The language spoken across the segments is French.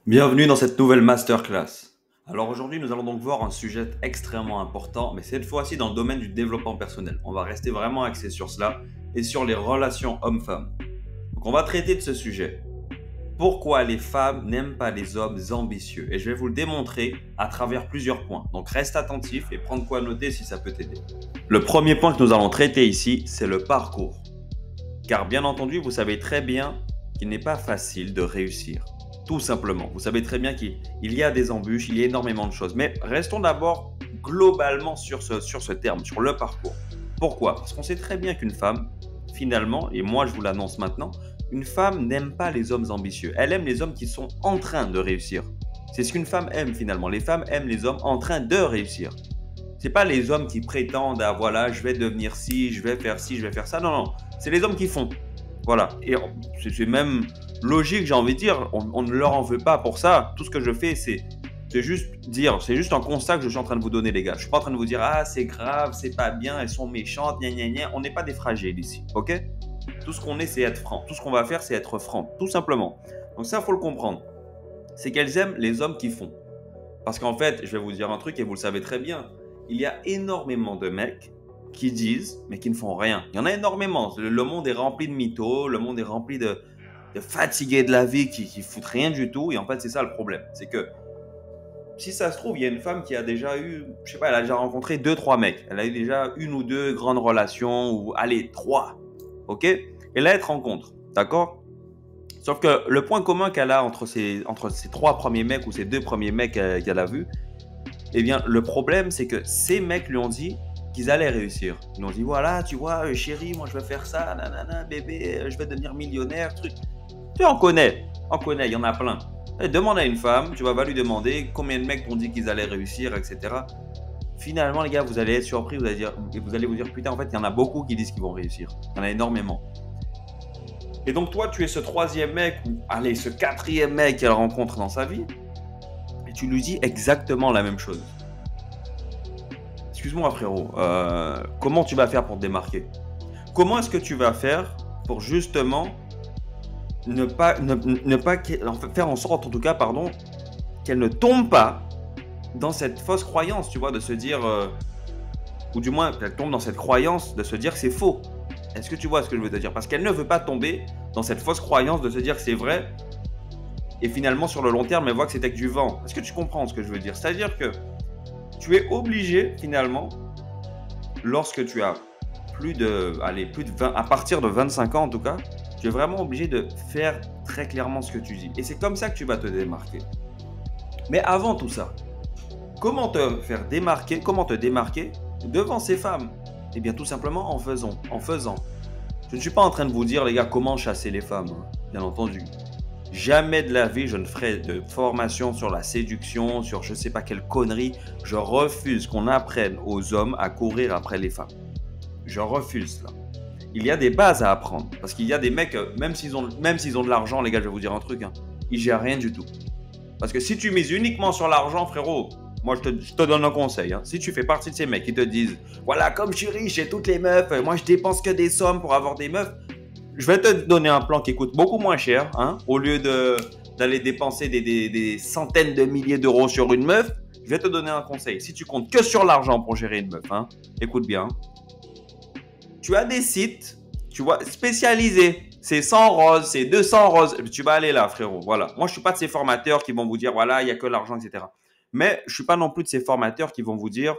Bienvenue dans cette nouvelle masterclass. Alors aujourd'hui, nous allons donc voir un sujet extrêmement important, mais cette fois-ci dans le domaine du développement personnel. On va rester vraiment axé sur cela et sur les relations hommes-femmes. Donc on va traiter de ce sujet. Pourquoi les femmes n'aiment pas les hommes ambitieux? Et je vais vous le démontrer à travers plusieurs points. Donc reste attentif et prends de quoi noter si ça peut t'aider. Le premier point que nous allons traiter ici, c'est le parcours. Car bien entendu, vous savez très bien qu'il n'est pas facile de réussir. Tout simplement. Vous savez très bien qu'il y a des embûches, il y a énormément de choses. Mais restons d'abord globalement sur ce terme, sur le parcours. Pourquoi? Parce qu'on sait très bien qu'une femme, finalement, et moi je vous l'annonce maintenant, une femme n'aime pas les hommes ambitieux. Elle aime les hommes qui sont en train de réussir. C'est ce qu'une femme aime finalement. Les femmes aiment les hommes en train de réussir. C'est pas les hommes qui prétendent à voilà, je vais devenir ci, je vais faire ci, je vais faire ça. Non, non. C'est les hommes qui font. Voilà. Et c'est même logique, j'ai envie de dire. On ne leur en veut pas pour ça. Tout ce que je fais, c'est juste dire, c'est juste un constat que je suis en train de vous donner, les gars. Je suis pas en train de vous dire, ah, c'est grave, c'est pas bien, elles sont méchantes, gna gna gna. On n'est pas des fragiles ici, ok? Tout ce qu'on est, c'est être franc. Tout ce qu'on va faire, c'est être franc, tout simplement. Donc ça, il faut le comprendre. C'est qu'elles aiment les hommes qui font. Parce qu'en fait, je vais vous dire un truc et vous le savez très bien. Il y a énormément de mecs qui disent, mais qui ne font rien. Il y en a énormément. Le monde est rempli de mythos, le monde est rempli de fatigués de la vie qui foutent rien du tout. Et en fait, c'est ça le problème. C'est que si ça se trouve, il y a une femme qui a déjà eu, je sais pas, elle a déjà rencontré 2-3 mecs. Elle a eu déjà une ou deux grandes relations, ou allez, 3. Ok? Et là, elle te rencontre. D'accord? Sauf que le point commun qu'elle a entre ses 3 premiers mecs ou ses 2 premiers mecs qu'elle a vus, eh bien, le problème, c'est que ces mecs lui ont dit qu'ils allaient réussir. Ils lui ont dit, voilà, tu vois, chérie, moi, je vais faire ça, nanana, bébé, je vais devenir millionnaire, truc. Tu sais, on connaît, il y en a plein. Et demande à une femme, tu vas lui demander combien de mecs t'ont dit qu'ils allaient réussir, etc. Finalement, les gars, vous allez être surpris, vous allez vous dire, putain, en fait, il y en a beaucoup qui disent qu'ils vont réussir. Il y en a énormément. Et donc, toi, tu es ce 3e mec, ou allez, ce 4e mec qu'elle rencontre dans sa vie, et tu lui dis exactement la même chose. Excuse-moi, frérot, comment tu vas faire pour te démarquer? Comment est-ce que tu vas faire pour justement ne pas faire en sorte, en tout cas, pardon, qu'elle ne tombe pas dans cette fausse croyance, tu vois, de se dire, ou du moins qu'elle tombe dans cette croyance de se dire que c'est faux. Est-ce que tu vois ce que je veux te dire? Parce qu'elle ne veut pas tomber dans cette fausse croyance de se dire que c'est vrai et finalement sur le long terme elle voit que c'était que du vent. Est-ce que tu comprends ce que je veux dire? C'est-à-dire que tu es obligé finalement, lorsque tu as plus de 20, à partir de 25 ans en tout cas, tu es vraiment obligé de faire très clairement ce que tu dis. Et c'est comme ça que tu vas te démarquer. Mais avant tout ça, comment te faire démarquer, comment te démarquer devant ces femmes? Eh bien tout simplement en faisant. Je ne suis pas en train de vous dire les gars comment chasser les femmes, hein, bien entendu. Jamais de la vie je ne ferai de formation sur la séduction, sur je sais pas quelle connerie. Je refuse qu'on apprenne aux hommes à courir après les femmes. Je refuse cela. Il y a des bases à apprendre. Parce qu'il y a des mecs, même s'ils ont de l'argent, les gars, je vais vous dire un truc, hein, ils gèrent rien du tout. Parce que si tu mises uniquement sur l'argent, frérot, moi je te donne un conseil. Hein. Si tu fais partie de ces mecs qui te disent, voilà, comme je suis riche, j'ai toutes les meufs, moi je dépense que des sommes pour avoir des meufs, je vais te donner un plan qui coûte beaucoup moins cher. Hein, au lieu d'aller dépenser des centaines de milliers d'euros sur une meuf, je vais te donner un conseil. Si tu comptes que sur l'argent pour gérer une meuf, hein, écoute bien. Tu as des sites, tu vois, spécialisés. C'est 100 roses, c'est 200 roses. Tu vas aller là, frérot. Voilà. Moi, je ne suis pas de ces formateurs qui vont vous dire, voilà, il n'y a que l'argent, etc. Mais je ne suis pas non plus de ces formateurs qui vont vous dire,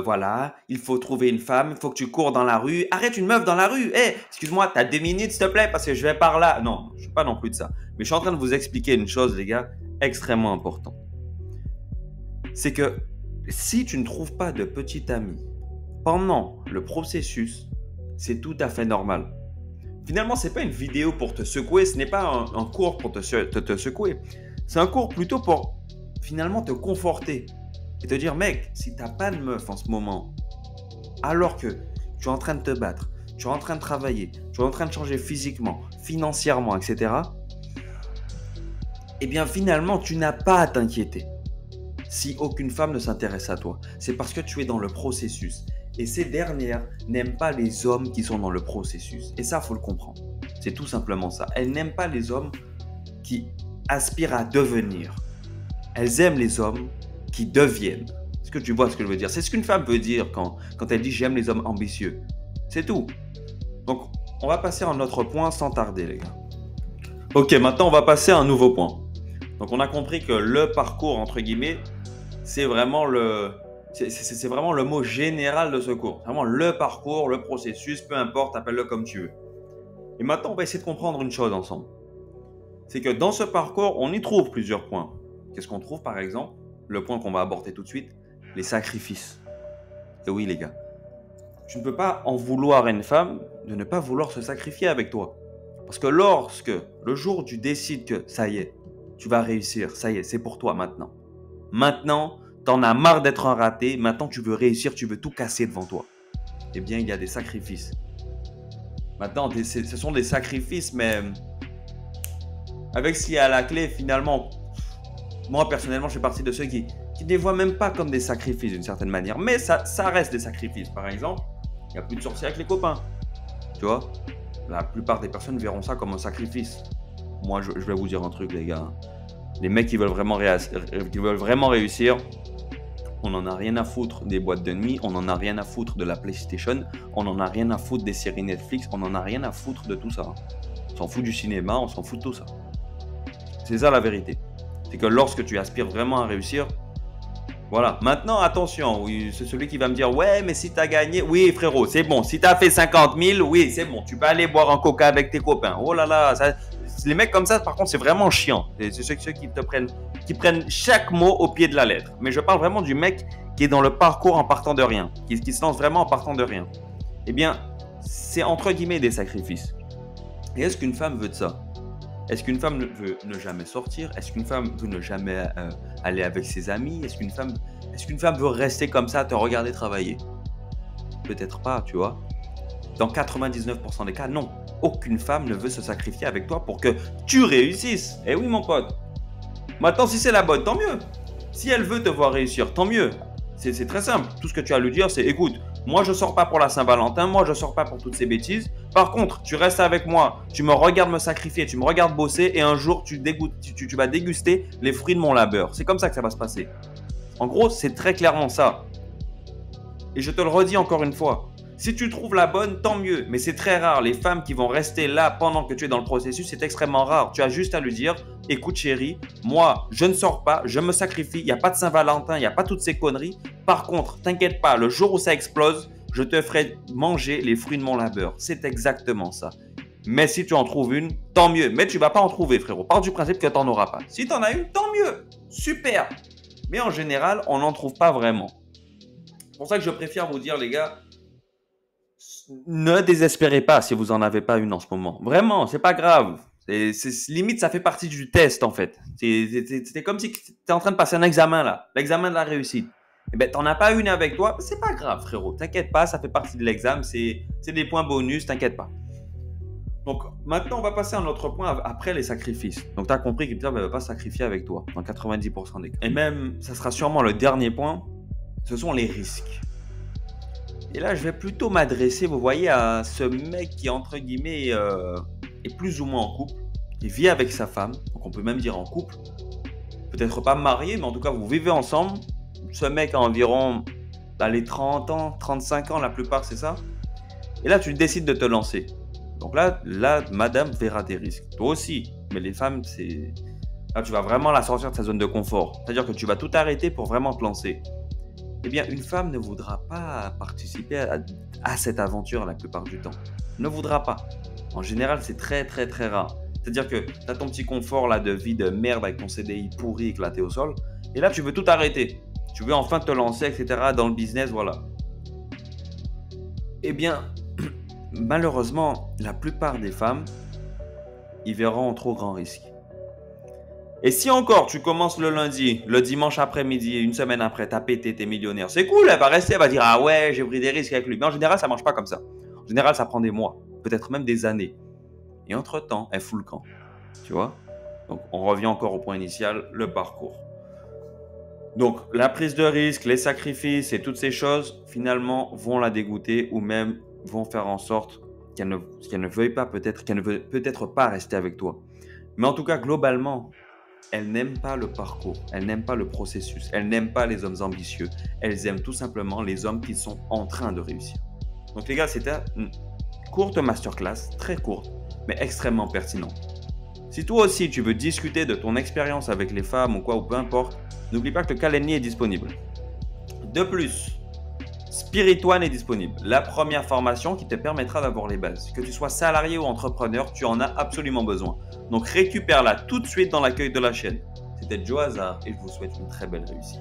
voilà, il faut trouver une femme, il faut que tu cours dans la rue. Arrête une meuf dans la rue. Hé, excuse-moi, t'as 2 minutes, s'il te plaît, parce que je vais par là. Non, je ne suis pas non plus de ça. Mais je suis en train de vous expliquer une chose, les gars, extrêmement importante. C'est que si tu ne trouves pas de petit ami pendant le processus, c'est tout à fait normal. Finalement, ce n'est pas une vidéo pour te secouer, ce n'est pas un cours pour te secouer. C'est un cours plutôt pour finalement te conforter et te dire, mec, si tu n'as pas de meuf en ce moment, alors que tu es en train de te battre, tu es en train de travailler, tu es en train de changer physiquement, financièrement, etc., eh bien finalement, tu n'as pas à t'inquiéter si aucune femme ne s'intéresse à toi. C'est parce que tu es dans le processus. Et ces dernières n'aiment pas les hommes qui sont dans le processus. Et ça, il faut le comprendre. C'est tout simplement ça. Elles n'aiment pas les hommes qui aspirent à devenir. Elles aiment les hommes qui deviennent. Est-ce que tu vois ce que je veux dire? C'est ce qu'une femme veut dire quand elle dit j'aime les hommes ambitieux. C'est tout. Donc, on va passer à un autre point sans tarder, les gars. Ok, maintenant, on va passer à un nouveau point. Donc, on a compris que le parcours, entre guillemets, c'est vraiment c'est vraiment le mot général de ce cours. Vraiment le parcours, le processus, peu importe, appelle-le comme tu veux. Et maintenant, on va essayer de comprendre une chose ensemble. C'est que dans ce parcours, on y trouve plusieurs points. Qu'est-ce qu'on trouve, par exemple? Le point qu'on va aborder tout de suite, les sacrifices. Et oui, les gars, tu ne peux pas en vouloir à une femme de ne pas vouloir se sacrifier avec toi. Parce que lorsque, le jour où tu décides que ça y est, tu vas réussir, ça y est, c'est pour toi maintenant. Maintenant, t'en as marre d'être un raté, maintenant tu veux réussir, tu veux tout casser devant toi. Eh bien, il y a des sacrifices. Maintenant, ce sont des sacrifices, mais avec ce qui est à la clé, finalement, moi personnellement, je fais partie de ceux qui ne les voient même pas comme des sacrifices d'une certaine manière. Mais ça reste des sacrifices. Par exemple, il n'y a plus de sorties avec les copains. Tu vois, la plupart des personnes verront ça comme un sacrifice. Moi, je vais vous dire un truc, les gars. Les mecs qui veulent vraiment réussir, on n'en a rien à foutre des boîtes de nuit, on n'en a rien à foutre de la PlayStation, on n'en a rien à foutre des séries Netflix, on n'en a rien à foutre de tout ça. On s'en fout du cinéma, on s'en fout de tout ça. C'est ça la vérité. C'est que lorsque tu aspires vraiment à réussir, voilà. Maintenant, attention, oui, c'est celui qui va me dire « Ouais, mais si tu as gagné… » Oui, frérot, c'est bon. Si tu as fait 50 000, oui, c'est bon. Tu peux aller boire un coca avec tes copains. Oh là là, ça, les mecs comme ça, par contre, c'est vraiment chiant. C'est ceux qui prennent chaque mot au pied de la lettre. Mais je parle vraiment du mec qui est dans le parcours en partant de rien, qui se lance vraiment en partant de rien. Eh bien, c'est entre guillemets des sacrifices. Et est-ce qu'une femme veut de ça? Est-ce qu'une femme veut ne jamais sortir? Est-ce qu'une femme veut ne jamais aller avec ses amis? Est-ce qu'une femme veut rester comme ça, te regarder travailler? Peut-être pas, tu vois. Dans 99% des cas, non. Aucune femme ne veut se sacrifier avec toi pour que tu réussisses. Eh oui, mon pote. Maintenant, si c'est la bonne, tant mieux. Si elle veut te voir réussir, tant mieux. C'est très simple. Tout ce que tu as à lui dire, c'est écoute, moi je sors pas pour la Saint-Valentin, moi je sors pas pour toutes ces bêtises. Par contre, tu restes avec moi, tu me regardes me sacrifier, tu me regardes bosser et un jour tu vas déguster les fruits de mon labeur. C'est comme ça que ça va se passer. En gros, c'est très clairement ça. Et je te le redis encore une fois. Si tu trouves la bonne, tant mieux. Mais c'est très rare. Les femmes qui vont rester là pendant que tu es dans le processus, c'est extrêmement rare. Tu as juste à lui dire, écoute chérie, moi, je ne sors pas, je me sacrifie. Il n'y a pas de Saint-Valentin, il n'y a pas toutes ces conneries. Par contre, t'inquiète pas, le jour où ça explose, je te ferai manger les fruits de mon labeur. C'est exactement ça. Mais si tu en trouves une, tant mieux. Mais tu ne vas pas en trouver, frérot. Pars du principe que tu n'en auras pas. Si tu en as une, tant mieux. Super. Mais en général, on n'en trouve pas vraiment. C'est pour ça que je préfère vous dire, les gars, ne désespérez pas si vous n'en avez pas une en ce moment. Vraiment, c'est pas grave. Limite, ça fait partie du test, en fait. C'est comme si tu étais en train de passer un examen, là. L'examen de la réussite. Eh ben, t'en as pas une avec toi, c'est pas grave, frérot. T'inquiète pas, ça fait partie de l'examen. C'est des points bonus, t'inquiète pas. Donc, maintenant, on va passer à un autre point après les sacrifices. Donc, tu as compris qu'une femme ne va pas sacrifier avec toi dans 90% des cas. Et même, ça sera sûrement le dernier point, ce sont les risques. Et là, je vais plutôt m'adresser, vous voyez, à ce mec qui, entre guillemets, est plus ou moins en couple. Il vit avec sa femme, donc on peut même dire en couple. Peut-être pas marié, mais en tout cas, vous vivez ensemble. Ce mec a environ les 30 ans, 35 ans, la plupart, c'est ça. Et là, tu décides de te lancer. Donc là, madame verra des risques. Toi aussi. Mais les femmes, là, tu vas vraiment la sortir de sa zone de confort. C'est-à-dire que tu vas tout arrêter pour vraiment te lancer. Eh bien, une femme ne voudra pas participer à cette aventure la plupart du temps. Ne voudra pas. En général, c'est très, très, très rare. C'est-à-dire que tu as ton petit confort là, de vie de merde avec ton CDI pourri éclaté au sol. Et là, tu veux tout arrêter. Tu veux enfin te lancer, etc. dans le business, voilà. Eh bien, malheureusement, la plupart des femmes, ils verront en trop grand risque. Et si encore tu commences le lundi, le dimanche après-midi, une semaine après, t'as pété, t'es millionnaire, c'est cool, elle va rester, elle va dire « Ah ouais, j'ai pris des risques avec lui ». Mais en général, ça ne marche pas comme ça. En général, ça prend des mois, peut-être même des années. Et entre-temps, elle fout le camp. Tu vois? Donc, on revient encore au point initial, le parcours. Donc, la prise de risque, les sacrifices et toutes ces choses, finalement, vont la dégoûter ou même vont faire en sorte qu'elle ne veuille pas, peut-être qu'elle ne veut peut-être pas rester avec toi. Mais en tout cas, globalement, elles n'aiment pas le parcours, elles n'aiment pas le processus, elles n'aiment pas les hommes ambitieux. Elles aiment tout simplement les hommes qui sont en train de réussir. Donc les gars, c'était une courte masterclass, très courte, mais extrêmement pertinente. Si toi aussi tu veux discuter de ton expérience avec les femmes ou quoi, ou peu importe, n'oublie pas que le Calendly est disponible. De plus, Spirit One est disponible, la première formation qui te permettra d'avoir les bases. Que tu sois salarié ou entrepreneur, tu en as absolument besoin. Donc récupère-la tout de suite dans l'accueil de la chaîne. C'était Joe Hazard et je vous souhaite une très belle réussite.